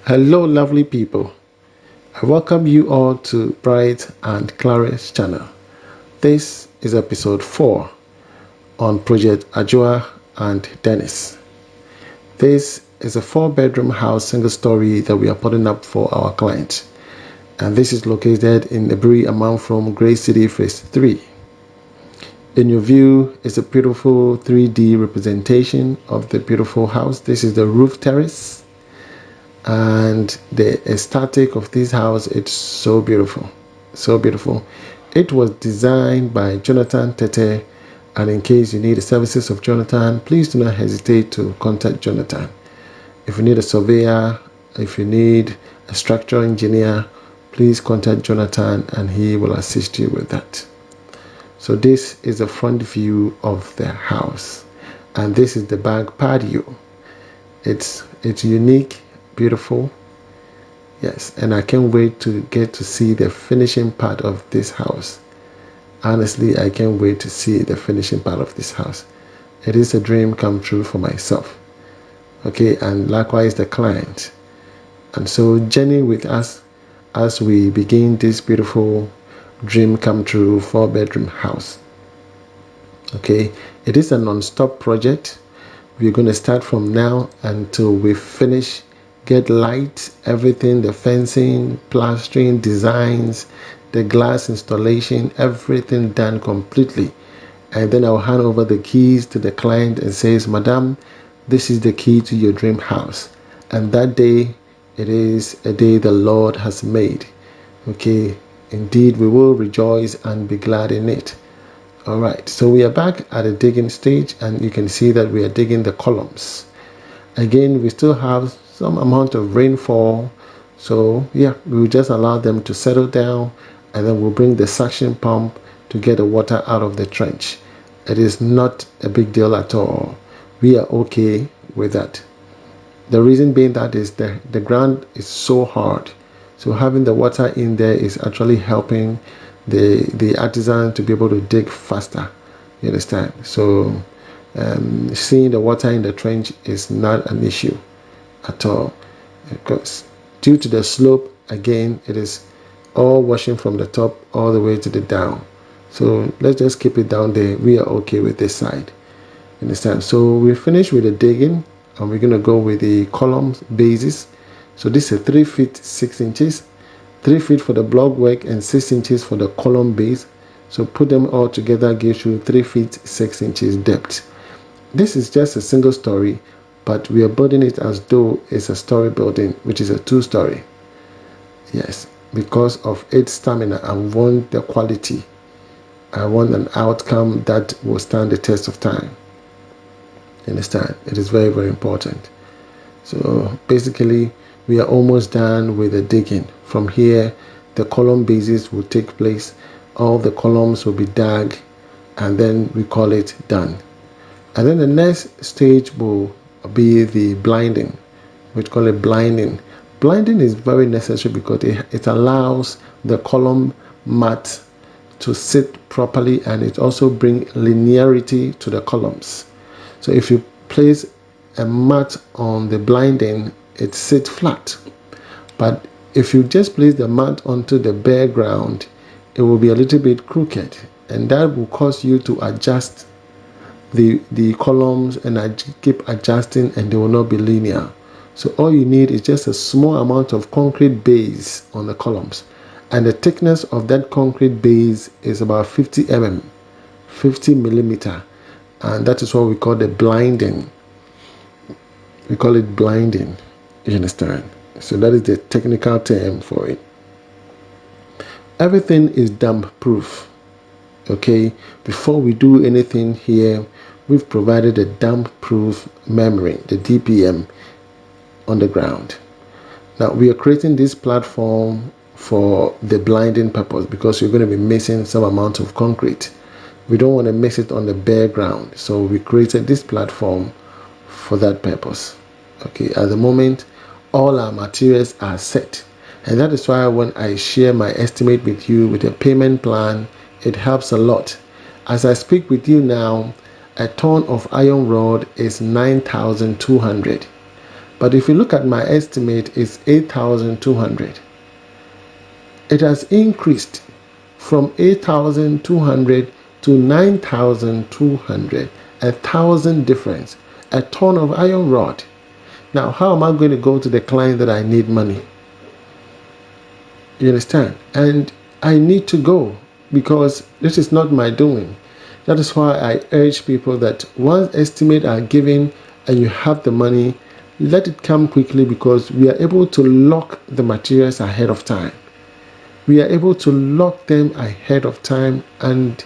Hello, lovely people. I welcome you all to Bright and Clara's channel. This is episode 4 on Project Adjoa and Dennis. This is a 4-bedroom house, single story that we are putting up for our client. And this is located in Ebri Amanfrom, Grey City, Phase 3. In your view is a beautiful 3D representation of the beautiful house. This is the roof terrace. And the aesthetic of this house, it's so beautiful, so beautiful. It was designed by Jonathan Tete, and in case you need the services of Jonathan, please do not hesitate to contact Jonathan. If you need a surveyor, if you need a structural engineer, please contact Jonathan and he will assist you with that. So this is the front view of the house, and this is the back patio. It's unique, beautiful. Yes, and I can't wait to get to see the finishing part of this house. Honestly, I can't wait to see the finishing part of this house. It is a dream come true for myself. Okay, and likewise the client. And so journey with us as we begin this beautiful dream come true 4-bedroom house. Okay, it is a non-stop project. We're going to start from now until we finish, get light, everything, the fencing, plastering, designs, the glass installation, everything done completely. And then I'll hand over the keys to the client and says, Madam, this is the key to your dream house. And that day, it is a day the Lord has made. Okay, indeed, we will rejoice and be glad in it. All right, so we are back at the digging stage, and you can see that we are digging the columns. Again, we still have some amount of rainfall, so yeah, we will just allow them to settle down, and then we'll bring the suction pump to get the water out of the trench. It is not a big deal at all. We are okay with that. The reason being that is the ground is so hard, so having the water in there is actually helping the artisan to be able to dig faster. You understand? So seeing the water in the trench is not an issue at all, because due to the slope, again, it is all washing from the top all the way to the down. So let's just keep it down there. We are okay with this side. You understand? So we finished with the digging, and we're going to go with the columns bases. So this is 3 feet 6 inches. 3 feet for the block work and 6 inches for the column base. So put them all together gives you 3 feet 6 inches depth. This is just a single story, but we are building it as though it's a story building, which is a 2-story. Yes, because of its stamina, I want the quality. I want an outcome that will stand the test of time. You understand? It is very, very important. So basically, we are almost done with the digging. From here, the column bases will take place. All the columns will be dug, and then we call it done. And then the next stage will be the blinding. We call it blinding. Blinding is very necessary because it allows the column mat to sit properly, and it also brings linearity to the columns. So if you place a mat on the blinding, it sits flat. But if you just place the mat onto the bare ground, it will be a little bit crooked, and that will cause you to adjust the columns and keep adjusting, and they will not be linear. So all you need is just a small amount of concrete base on the columns, and the thickness of that concrete base is about 50 millimeter, and that is what we call the blinding. We call it blinding. You understand? So that is the technical term for it. Everything is damp proof. Okay, before we do anything here, we've provided a damp proof memory, the DPM, on the ground. Now we are creating this platform for the blinding purpose because you're going to be missing some amount of concrete. We don't want to mix it on the bare ground, so we created this platform for that purpose. Okay, at the moment, all our materials are set, and that is why when I share my estimate with you with a payment plan, it helps a lot. As I speak with you now, a ton of iron rod is 9,200, But if you look at my estimate, it's 8,200. It has increased from 8,200 to 9,200, 1,000 difference, a ton of iron rod. Now, how am I going to go to the client that I need money? You understand? And I need to go because this is not my doing. That is why I urge people that once estimates are given and you have the money, let it come quickly, because we are able to lock the materials ahead of time. We are able to lock them ahead of time, and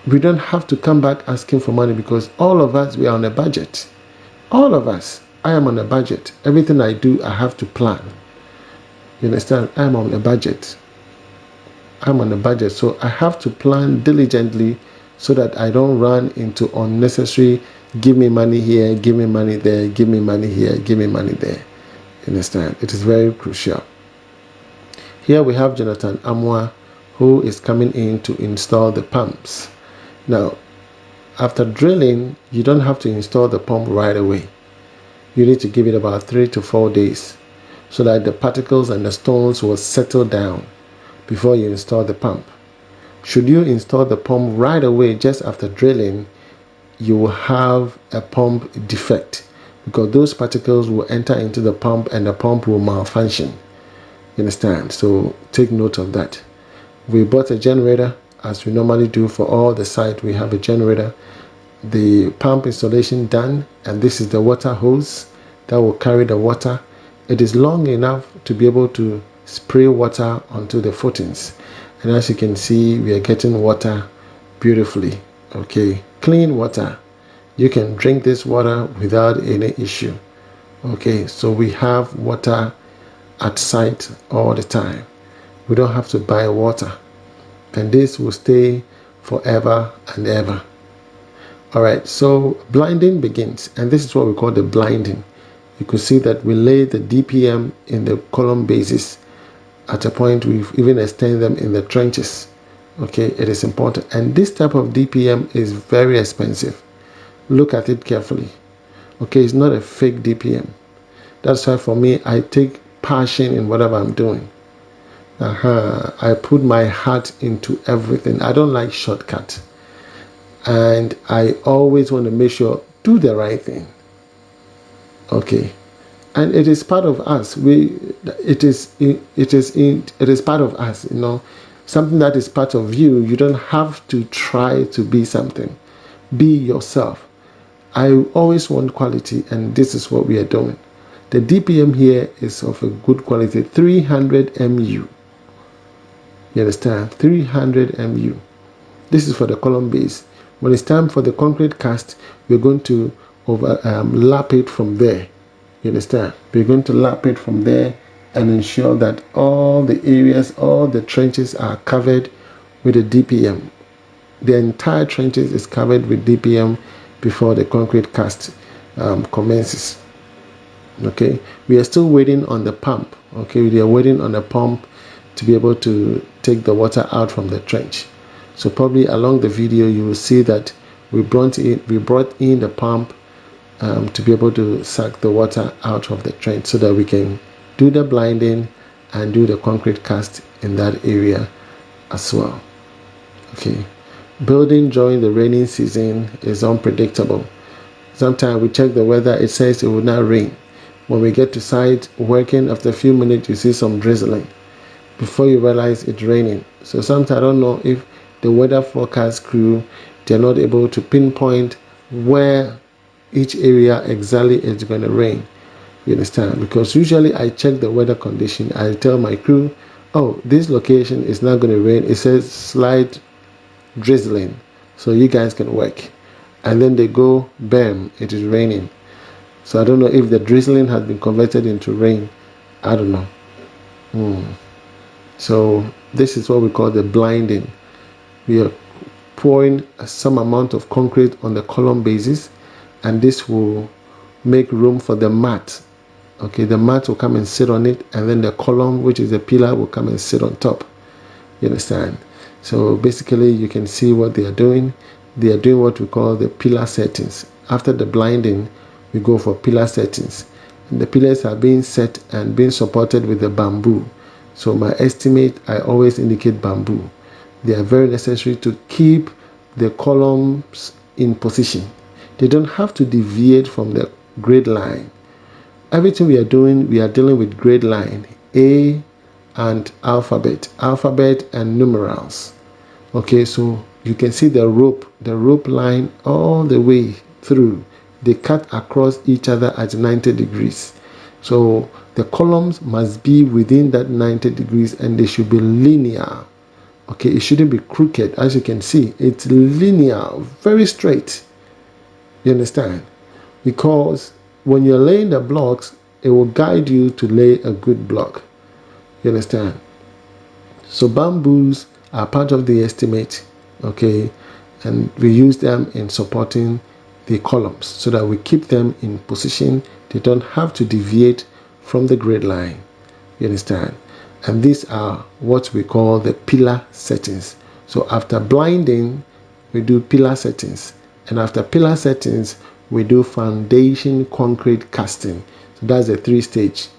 we don't have to come back asking for money, because all of us, we are on a budget. All of us, I am on a budget. Everything I do, I have to plan. You understand? I'm on a budget. I'm on a budget, so I have to plan diligently so that I don't run into unnecessary give me money here, give me money there, give me money here, give me money there. You understand? It is very crucial. Here we have Jonathan Amwa, who is coming in to install the pumps. Now, after drilling, you don't have to install the pump right away. You need to give it about 3 to 4 days so that the particles and the stones will settle down before you install the pump. Should you install the pump right away just after drilling, you will have a pump defect, because those particles will enter into the pump and the pump will malfunction. You understand? So take note of that. We bought a generator, as we normally do for all the site. We have a generator, the pump installation done, and this is the water hose that will carry the water. It is long enough to be able to spray water onto the footings, and as you can see, we are getting water beautifully. Okay, clean water. You can drink this water without any issue. Okay, so we have water at site all the time. We don't have to buy water, and this will stay forever and ever. All right, so blinding begins, and this is what we call the blinding. You could see that we lay the DPM in the column bases. At a point, we've even extended them in the trenches. Okay, it is important, and this type of DPM is very expensive. Look at it carefully. Okay, it's not a fake DPM. That's why for me, I take passion in whatever I'm doing. I put my heart into everything. I don't like shortcuts, and I always want to make sure do the right thing. Okay, and it is part of us. It is part of us. You know, something that is part of you. You don't have to try to be something. Be yourself. I always want quality, and this is what we are doing. The DPM here is of a good quality, 300 MU. You understand? 300 MU. This is for the column base. When it's time for the concrete cast, we're going to lap it from there. You understand? We're going to lap it from there and ensure that all the areas, all the trenches are covered with the DPM. The entire trenches is covered with DPM before the concrete cast commences. Okay, we are still waiting on the pump. Okay, we are waiting on the pump to be able to take the water out from the trench. So probably along the video you will see that we brought in the pump to be able to suck the water out of the trench so that we can do the blinding and do the concrete cast in that area as well. Okay, building during the rainy season is unpredictable. Sometimes we check the weather, it says it will not rain. When we get to site working, after a few minutes you see some drizzling. Before you realize it's raining. So sometimes I don't know if the weather forecast crew, they're not able to pinpoint where each area exactly is going to rain. You understand? Because usually I check the weather condition. I tell my crew, oh, this location is not going to rain. It says slight drizzling, so you guys can work. And then they go, bam, it is raining. So I don't know if the drizzling has been converted into rain. I don't know. So this is what we call the blinding. We are pouring some amount of concrete on the column bases, and this will make room for the mat. Okay, the mat will come and sit on it, and then the column, which is the pillar, will come and sit on top. You understand? So basically you can see what they are doing. They are doing what we call the pillar settings. After the blinding, we go for pillar settings, the pillars are being set and being supported with the bamboo. So my estimate, I always indicate bamboo. They are very necessary to keep the columns in position. They don't have to deviate from the grade line. Everything we are doing, we are dealing with grade line, A and alphabet and numerals. Okay, so you can see the rope line all the way through. They cut across each other at 90 degrees. So the columns must be within that 90 degrees and they should be linear. Okay, it shouldn't be crooked. As you can see, it's linear, very straight. You understand? Because when you're laying the blocks, it will guide you to lay a good block. You understand? So bamboos are part of the estimate, okay, and we use them in supporting the columns so that we keep them in position. They don't have to deviate from the grade line. You understand? And these are what we call the pillar settings. So after blinding, we do pillar settings, and after pillar settings, we do foundation concrete casting. So that's a 3-stage.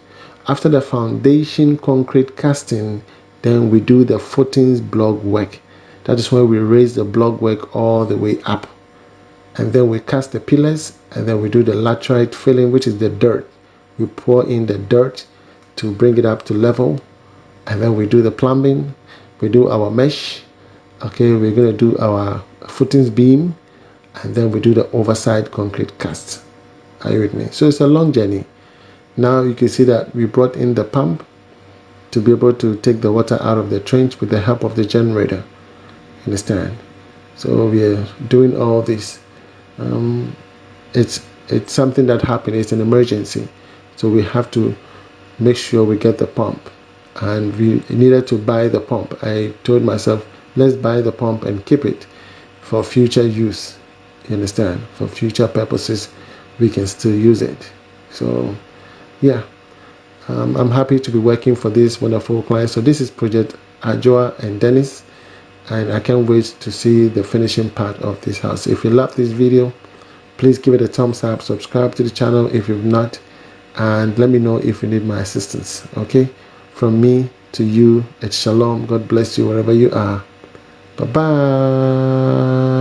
After the foundation concrete casting, then we do the footings block work. That is where we raise the block work all the way up. And then we cast the pillars, and then we do the laterite filling, which is the dirt. We pour in the dirt to bring it up to level. And then we do the plumbing. We do our mesh. Okay, we're going to do our footings beam. And then we do the overside concrete cast. Are you with me? So it's a long journey. Now you can see that we brought in the pump to be able to take the water out of the trench with the help of the generator. Understand? So we are doing all this. It's something that happened. It's an emergency. So we have to make sure we get the pump. And we needed to buy the pump. I told myself, let's buy the pump and keep it for future use. You understand? For future purposes, we can still use it. So yeah, I'm happy to be working for this wonderful client. So this is Project Adjoa and Dennis, and I can't wait to see the finishing part of this house. If you love this video, please give it a thumbs up, subscribe to the channel if you've not, and let me know if you need my assistance. Okay, from me to you, it's shalom. God bless you wherever you are. Bye bye.